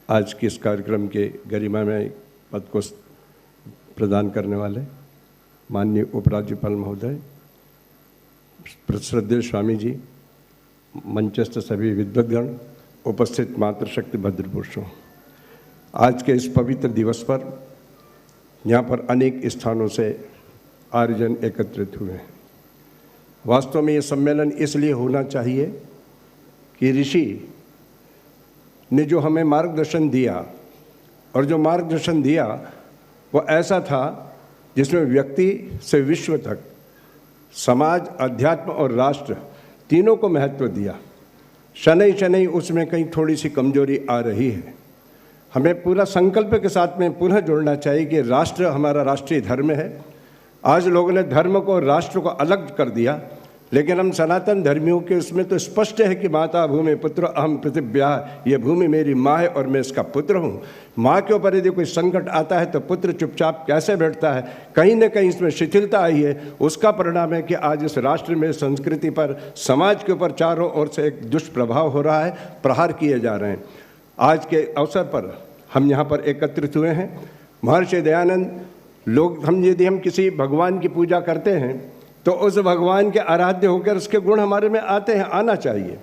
आज के इस कार्यक्रम के गरिमामय पद को प्रदान करने वाले माननीय उपराज्यपाल महोदय, श्रद्धेय स्वामी जी, मंचस्थ सभी विद्वद्गण, उपस्थित मातृशक्ति भद्रपुरुषों, आज के इस पवित्र दिवस पर यहाँ पर अनेक स्थानों से आर्यजन एकत्रित हुए हैं। वास्तव में ये सम्मेलन इसलिए होना चाहिए कि ऋषि ने जो हमें मार्गदर्शन दिया, और जो मार्गदर्शन दिया वो ऐसा था जिसमें व्यक्ति से विश्व तक, समाज, अध्यात्म और राष्ट्र तीनों को महत्व दिया। शनै शनै उसमें कहीं थोड़ी सी कमजोरी आ रही है। हमें पूरा संकल्प के साथ में पुनः जोड़ना चाहिए कि राष्ट्र हमारा राष्ट्रीय धर्म है। आज लोगों ने धर्म को और राष्ट्र को अलग कर दिया, लेकिन हम सनातन धर्मियों के उसमें तो स्पष्ट है कि माता भूमि पुत्र अहम पृथिव्या, ये भूमि मेरी माँ है और मैं इसका पुत्र हूँ। माँ के ऊपर यदि कोई संकट आता है तो पुत्र चुपचाप कैसे बैठता है? कहीं न कहीं इसमें शिथिलता आई है। उसका परिणाम है कि आज इस राष्ट्र में, संस्कृति पर, समाज के ऊपर चारों ओर से एक दुष्प्रभाव हो रहा है, प्रहार किए जा रहे हैं। आज के अवसर पर हम यहाँ पर एकत्रित हुए हैं। महर्षि दयानंद लोग, यदि हम किसी भगवान की पूजा करते हैं तो उस भगवान के आराध्य होकर उसके गुण हमारे में आते हैं, आना चाहिए।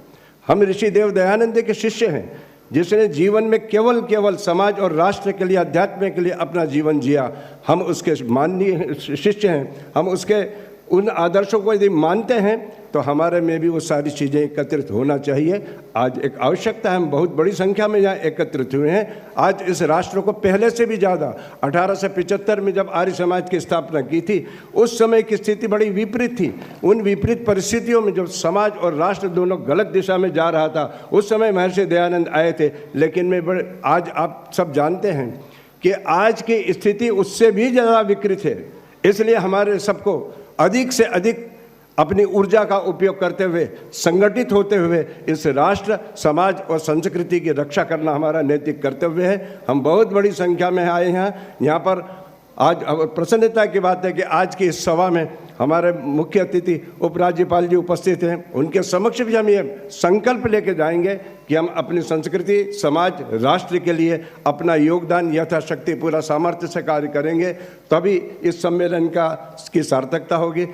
हम ऋषि देव दयानंद के शिष्य हैं, जिसने जीवन में केवल समाज और राष्ट्र के लिए, अध्यात्म के लिए अपना जीवन जिया। हम उसके माननीय शिष्य हैं। हम उसके उन आदर्शों को यदि मानते हैं तो हमारे में भी वो सारी चीज़ें एकत्रित होना चाहिए। आज एक आवश्यकता है, हम बहुत बड़ी संख्या में यहाँ एकत्रित हुए हैं। आज इस राष्ट्र को पहले से भी ज़्यादा 1875 में जब आर्य समाज की स्थापना की थी, उस समय की स्थिति बड़ी विपरीत थी। उन विपरीत परिस्थितियों में जब समाज और राष्ट्र दोनों गलत दिशा में जा रहा था, उस समय महर्षि दयानंद आए थे। लेकिन आज आप सब जानते हैं कि आज की स्थिति उससे भी ज़्यादा विकृत है। इसलिए हमारे सबको अधिक से अधिक अपनी ऊर्जा का उपयोग करते हुए, संगठित होते हुए इस राष्ट्र, समाज और संस्कृति की रक्षा करना हमारा नैतिक कर्तव्य है। हम बहुत बड़ी संख्या में आए हैं यहाँ पर। आज प्रसन्नता की बात है कि आज की इस सभा में हमारे मुख्य अतिथि उपराज्यपाल जी उपस्थित हैं। उनके समक्ष भी हम ये संकल्प लेके जाएंगे कि हम अपनी संस्कृति, समाज, राष्ट्र के लिए अपना योगदान यथाशक्ति पूरा सामर्थ्य से कार्य करेंगे, तभी इस सम्मेलन की सार्थकता होगी।